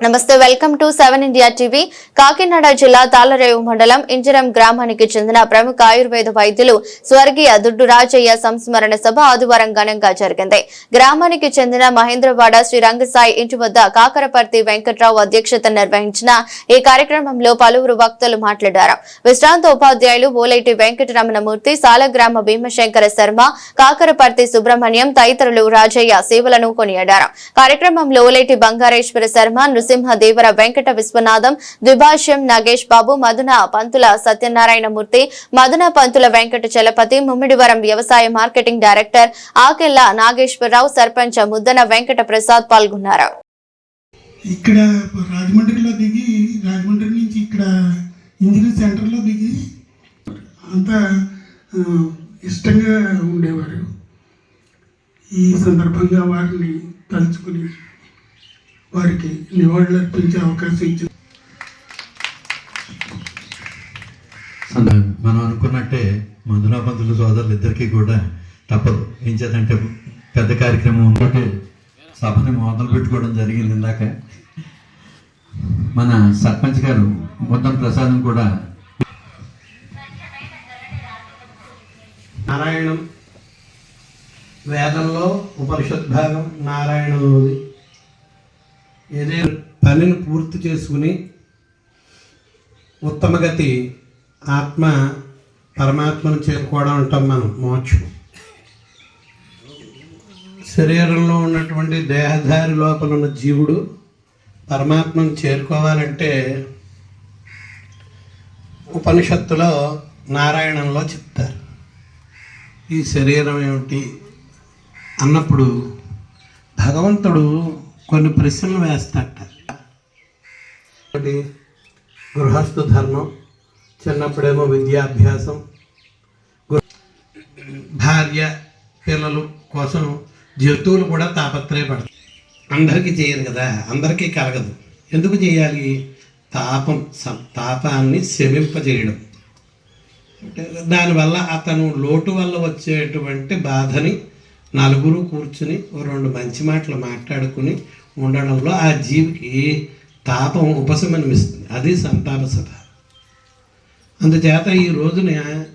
నమస్తే, welcome to 7 India TV. Kakinada జిల్లా తాళ్లరేవు మండలం ఇంజరం గ్రామానికి చెందిన ప్రముఖ ఆయుర్వేద వైద్యులు స్వర్గీయ దుడ్డు రాజయ్య సంస్మరణ సభ ఆదివారం ఘనంగా జరిగింది. గ్రామానికి చెందిన మహేంద్రవాడ శ్రీ రంగసాయి ఇంటి వద్ద కాకరపర్తి వెంకట్రావు అధ్యక్షత నిర్వహించిన ఈ కార్యక్రమంలో పలువురు వక్తలు మాట్లాడారు. విశ్రాంత ఉపాధ్యాయులు ఓలైటి వెంకటరమణమూర్తి, సాలగ్రామ భీమశంకర శర్మ, కాకరపర్తి సుబ్రహ్మణ్యం తదితరులు రాజయ్య సేవలను కొనియాడారు. కార్యక్రమంలో ఓలైటి బంగారేశ్వర శర్మ, సింహదేవర వెంకట విశ్వనాథం, ద్విభాష్యం నాగేష్ బాబు, మధున పంతుల సత్యనారాయణమూర్తి, మధున పంతుల వెంకట చలపతి, ముమ్మిడివరం వ్యవసాయ మార్కెటింగ్ డైరెక్టర్ ఆకెళ్ల నాగేశ్వరరావు, సర్పంచ్ ముద్దన వెంకట ప్రసాద్ పాల్గొన్నారు. ఇక్కడ రాజమండ్రిలో దిగి రాజమండ్రి నుంచి ఇక్కడ ఇంజనీర్ సెంటర్లో దిగి అంతా ఇష్టంగా ఉండేవారు. ఈ సందర్భంగా వారిని తలుచుకుని వారికి నివాళులు అర్పించే అవకాశం ఇచ్చింది. మనం అనుకున్నట్టే మధునా పంతులు సోదరులు ఇద్దరికీ కూడా తప్పదు. ఏం చేద్దంటే పెద్ద కార్యక్రమం ఉంటే సభని మొదలు పెట్టుకోవడం జరిగింది. ఇందాక మన సర్పంచ్ గారు మొత్తం ప్రసాదం కూడా నారాయణం వేదంలో ఉపనిషత్ భాగం నారాయణంలోది. ఏదైనా పనిని పూర్తి చేసుకుని ఉత్తమగతి ఆత్మ పరమాత్మను చేరుకోవడం అంటాం మనం, మోక్షం. శరీరంలో ఉన్నటువంటి దేహధారి లోపల ఉన్న జీవుడు పరమాత్మను చేరుకోవాలంటే ఉపనిషత్తులో నారాయణంలో చెప్తారు. ఈ శరీరం ఏమిటి అన్నప్పుడు భగవంతుడు కొన్ని ప్రశ్నలు వేస్తాట. గృహస్థు ధర్మం, చిన్నప్పుడేమో విద్యాభ్యాసం, భార్య పిల్లలు కోసం జంతువులు కూడా తాపత్రయపడతాయి. అందరికీ చేయరు కదా, అందరికీ కలగదు. ఎందుకు చేయాలి? తాపాన్ని శమింపజేయడం. దానివల్ల అతను లోటు వల్ల వచ్చేటువంటి బాధని నలుగురు కూర్చుని ఓ రెండు మంచి మాటలు మాట్లాడుకుని ఉండడంలో ఆ జీవికి తాపం ఉపశమనమిస్తుంది. అది సంతాప సభ. అందుచేత ఈ రోజున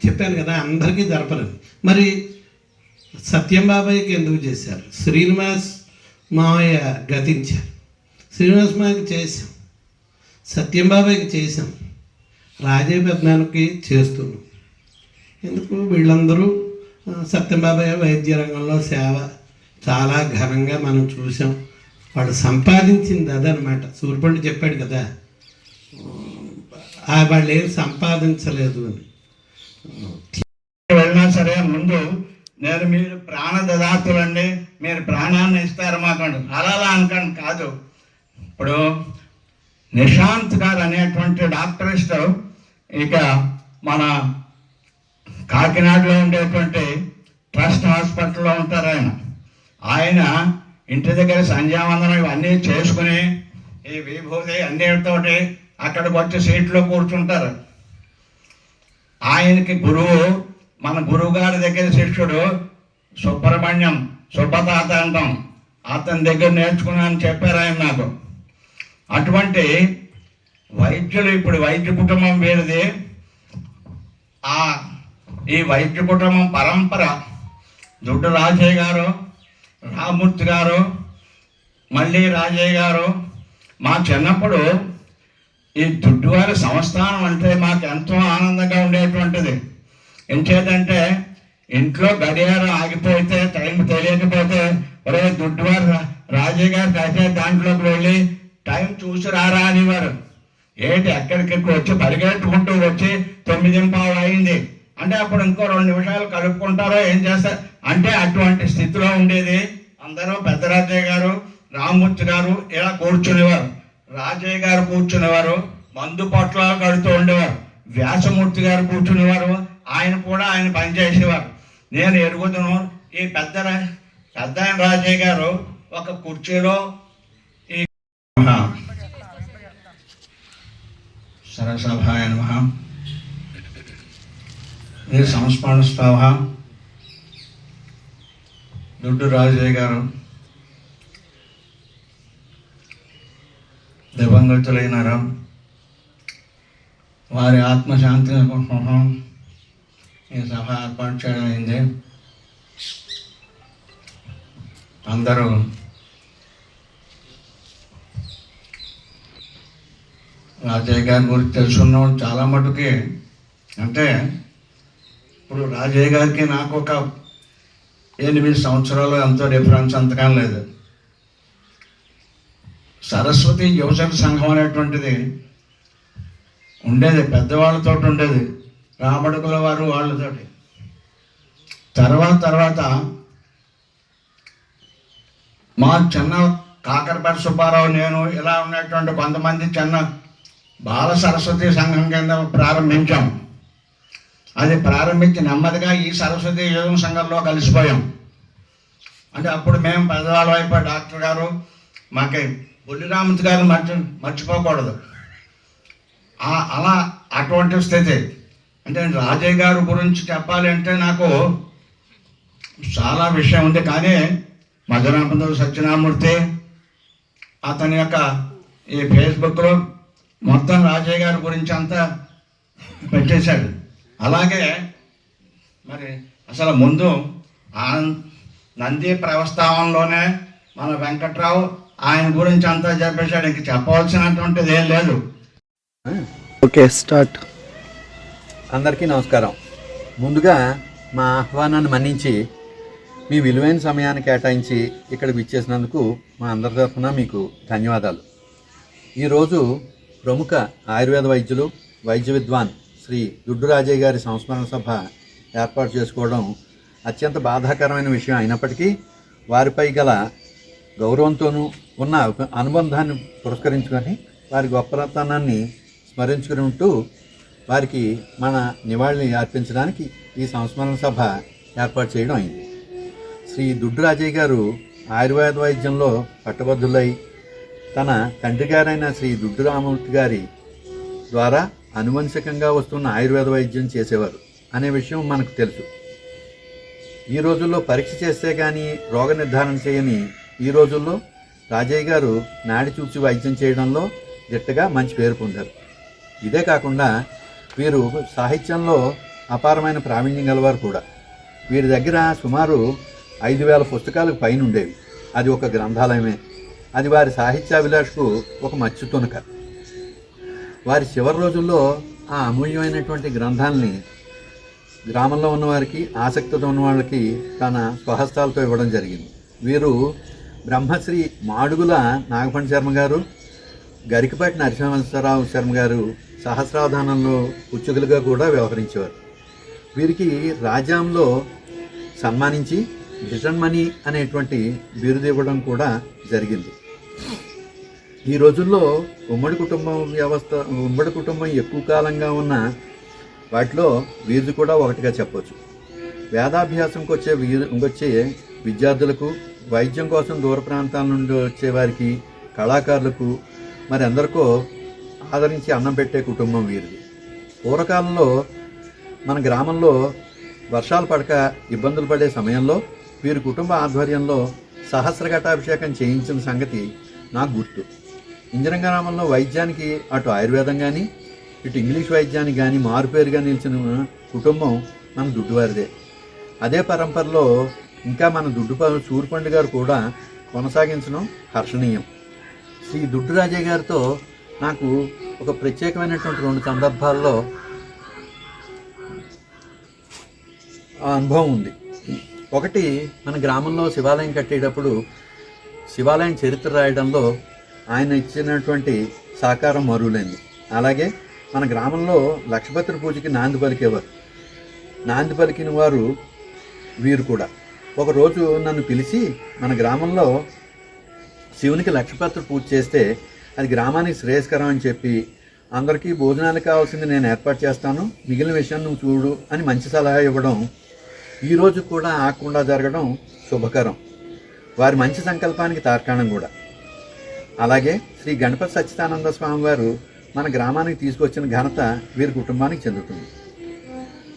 చెప్పాను కదా, అందరికీ జరపలేదు. మరి సత్యం బాబాయ్కి ఎందుకు చేశారు? శ్రీనివాస్ మావయ్య గతించారు. శ్రీనివాస్ మావయ్యకి చేసాం, సత్యం బాబాయ్కి చేసాం, రాజే పెద్దనానికి చేస్తున్నాం. ఎందుకు? వీళ్ళందరూ సత్యం బాబాయ్ వైద్య రంగంలో సేవ చాలా ఘనంగా మనం చూసాం. వాడు సంపాదించింది అదనమాట. సూర్యపండు చెప్పాడు కదా, వాళ్ళు ఏం సంపాదించలేదు అని. వెళ్ళినా సరే ముందు నేను మీరు ప్రాణదాతులండి, మీరు ప్రాణాన్ని ఇస్తారు మాకండి, అలా అనకండి కాదు. ఇప్పుడు నిశాంత్ గారు అనేటువంటి డాక్టరిస్ట్ ఇక మన కాకినాడలో ఉండేటువంటి ట్రస్ట్ హాస్పిటల్లో ఉంటారు. ఆయన ఇంటి దగ్గర సంధ్యావందనం ఇవన్నీ చేసుకుని ఈ విభూతి అన్నిటితోటి అక్కడికి వచ్చి సీట్లో కూర్చుంటారు. ఆయనకి గురువు, మన గురువు గారి దగ్గర శిష్యుడు సుబ్రహ్మణ్యం, సుబ్బతాత అంటాం, అతని దగ్గర నేర్చుకున్నానని చెప్పారు ఆయన నాకు. అటువంటి వైద్యులు, ఇప్పుడు వైద్య కుటుంబం వీరిది. ఈ వైద్య కుటుంబం పరంపర దుడ్డు రాజయ్య గారు, రామూర్తి గారు, మళ్ళీ రాజయ్య గారు. మా చిన్నప్పుడు ఈ దుడ్డువారి సంస్థానం అంటే మాకు ఎంతో ఆనందంగా ఉండేటువంటిది. ఎంచేతంటే ఇంట్లో గడియారం ఆగిపోతే, టైం తెలియకపోతే, ఒరే దుడ్డువారు రాజయ్య గారు అయితే దాంట్లోకి వెళ్ళి టైం చూసి రారా అనేవారు. ఏంటి ఎక్కడికి వచ్చి పరిగెట్టుకుంటూ వచ్చి 9:15 అయింది అంటే అప్పుడు ఇంకో 2 నిమిషాలు కలుపుకుంటారో ఏం చేస్తారు అంటే అటువంటి స్థితిలో ఉండేది. అందరూ పెద్ద రాజయ్య గారు, రామూర్తి గారు ఇలా కూర్చునేవారు. రాజయ్య గారు కూర్చునేవారు, మందు పొట్లాలు కడుతూ ఉండేవారు. వ్యాసమూర్తి గారు కూర్చునేవారు, ఆయన కూడా ఆయన పనిచేసేవారు. నేను ఎరుగుతును ఈ పెద్ద రాజయ్య గారు ఒక కుర్చీలో ఈ సరసభాయ నమః ఈ సంస్మరణ సభ దుడ్డు రాజయ్య గారు దివంగతులైనారు. వారి ఆత్మశాంతి కోసం ఈ సభ ఏర్పాటు చేయడం అయింది. అందరూ రాజయ్య గారి గురించి తెలుసుకున్న వాళ్ళు చాలా మటుకి, అంటే ఇప్పుడు రాజయ్య గారికి నాకు ఒక 8 సంవత్సరాలు ఎంతో డిఫరెన్స్ అంతకం లేదు. సరస్వతి యువజన సంఘం అనేటువంటిది ఉండేది, పెద్దవాళ్ళతో ఉండేది, రామడుగుల వారు వాళ్ళతోటి. తర్వాత మా చిన్న కాకరపేట సుబ్బారావు, నేను ఇలా ఉన్నటువంటి కొంతమంది చిన్న బాల సరస్వతి సంఘం కింద ప్రారంభించాం. అది ప్రారంభించి నెమ్మదిగా ఈ సరస్వతి యువజన సంఘంలో కలిసిపోయాం. అంటే అప్పుడు మేము పెద్దవాళ్ళ వైపు డాక్టర్ గారు మాకి బుల్లిరామతి గారు మర్చిపోకూడదు. అలా అటువంటి స్థితి. అంటే రాజయ్య గారి గురించి చెప్పాలి అంటే నాకు చాలా విషయం ఉంది. కానీ మధురాపంతులు సత్యనారాయణమూర్తి అతని యొక్క ఈ ఫేస్బుక్లో మొత్తం రాజయ్య గారి గురించి అంతా పెట్టేశాడు. అలాగే మరి అసలు ముందు నంది ప్రవస్తావనలోనే మన వెంకట్రావు ఆయన గురించి అంతా చెప్పేశాడు. ఇంక చెప్పవలసినటువంటిది ఏం లేదు. Okay, start. అందరికీ నమస్కారం. ముందుగా మా ఆహ్వానాన్ని మన్నించి మీ విలువైన సమయాన్ని కేటాయించి ఇక్కడ విచ్చేసినందుకు మా అందరి తరఫున మీకు ధన్యవాదాలు. ఈరోజు ప్రముఖ ఆయుర్వేద వైద్యులు, వైద్య విద్వాన్ శ్రీ దుడ్డు రాజయ్య గారి సంస్మరణ సభ ఏర్పాటు చేసుకోవడం అత్యంత బాధాకరమైన విషయం అయినప్పటికీ వారిపై గల గౌరవంతోనూ ఉన్న అనుబంధాన్ని పురస్కరించుకొని వారి గొప్పతనాన్ని స్మరించుకుంటూ వారికి మన నివాళిని అర్పించడానికి ఈ సంస్మరణ సభ ఏర్పాటు చేయడం అయింది. శ్రీ దుడ్డు రాజయ్య గారు ఆయుర్వేద వైద్యంలో పట్టభద్రులై తన తండ్రి గారైన శ్రీ దుడ్డు రామమూర్తి గారి ద్వారా అనువంశికంగా వస్తున్న ఆయుర్వేద వైద్యం చేసేవారు అనే విషయం మనకు తెలుసు. ఈ రోజుల్లో పరీక్ష చేస్తే కానీ రోగ నిర్ధారణ చేయని ఈ రోజుల్లో రాజయ్య గారు నాడి చూసి వైద్యం చేయడంలో దిట్టగా మంచి పేరు పొందారు. ఇదే కాకుండా వీరు సాహిత్యంలో అపారమైన ప్రావీణ్యం గలవారు కూడా. వీరి దగ్గర సుమారు 5,000 పుస్తకాలకు పైన ఉండేవి. అది ఒక గ్రంథాలయమే. అది వారి సాహిత్యాభిలాషకు ఒక మచ్చు తునక. వారి చివరి రోజుల్లో ఆ అమూల్యమైనటువంటి గ్రంథాలని గ్రామంలో ఉన్నవారికి, ఆసక్తితో ఉన్న వాళ్ళకి తన స్వహస్తాలతో ఇవ్వడం జరిగింది. వీరు బ్రహ్మశ్రీ మాడుగుల నాగపండి శర్మ గారు, గరికపాటి నరసింహరావు శర్మ గారు సహస్రావధానంలో ఉచ్చుకులుగా కూడా వ్యవహరించేవారు. వీరికి రాజ్యాంలో సన్మానించి భిషణ్మణి అనేటువంటి బిరుదు ఇవ్వడం కూడా జరిగింది. ఈ రోజుల్లో ఉమ్మడి కుటుంబం ఎక్కువ కాలంగా ఉన్న వాటిలో వీరిది కూడా ఒకటిగా చెప్పవచ్చు. వేదాభ్యాసంకి వచ్చే విద్యార్థులకు, వైద్యం కోసం దూర ప్రాంతాల నుండి వచ్చే వారికి, కళాకారులకు మరి అందరికో ఆదరించి అన్నం పెట్టే కుటుంబం వీరిది. పూర్వకాలంలో మన గ్రామంలో వర్షాలు పడక ఇబ్బందులు పడే సమయంలో వీరి కుటుంబ ఆధ్వర్యంలో సహస్రఘటాభిషేకం చేయించిన సంగతి నాకు గుర్తు. ఇంజరం గ్రామంలో వైద్యానికి అటు ఆయుర్వేదం కానీ ఇటు ఇంగ్లీష్ వైద్యానికి కానీ మారుపేరుగా నిలిచిన కుటుంబం మన దుడ్డువారిదే. అదే పరంపరలో ఇంకా మన సూరిపండు గారు కూడా కొనసాగించడం హర్షణీయం. శ్రీ దుడ్డు రాజయ్య గారితో నాకు ఒక ప్రత్యేకమైనటువంటి 2 సందర్భాల్లో అనుభవం ఉంది. ఒకటి, మన గ్రామంలో శివాలయం కట్టేటప్పుడు శివాలయం చరిత్ర రాయడంలో ఆయన ఇచ్చినటువంటి సహకారం మరువులేంది. అలాగే మన గ్రామంలో లక్షపత్రి పూజకి నాంది పలికేవారు. నాంది పలికిన వారు వీరు కూడా. ఒకరోజు నన్ను పిలిచి మన గ్రామంలో శివునికి లక్షపత్రి పూజ చేస్తే అది గ్రామానికి శ్రేయస్కరం అని చెప్పి, అందరికీ భోజనానికి కావాల్సింది నేను ఏర్పాటు చేస్తాను, మిగిలిన విషయం నువ్వు చూడు అని మంచి సలహా ఇవ్వడం ఈరోజు కూడా ఆకుండా జరగడం శుభకరం. వారి మంచి సంకల్పానికి తార్కాణం కూడా. అలాగే శ్రీ గణపతి సచ్చిదానంద స్వామి వారు మన గ్రామానికి తీసుకొచ్చిన ఘనత వీరి కుటుంబానికి చెందుతుంది.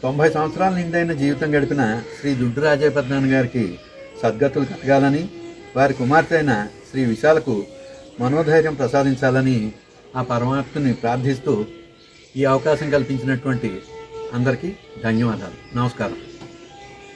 90 సంవత్సరాల నిండైన జీవితం గడిపిన శ్రీ దుడ్డు రాజయ్య గారికి సద్గతులు కలగాలని, వారి కుమార్తె అయిన శ్రీ విశాలకు మనోధైర్యం ప్రసాదించాలని ఆ పరమాత్మని ప్రార్థిస్తూ ఈ అవకాశం కల్పించినటువంటి అందరికీ ధన్యవాదాలు. నమస్కారం.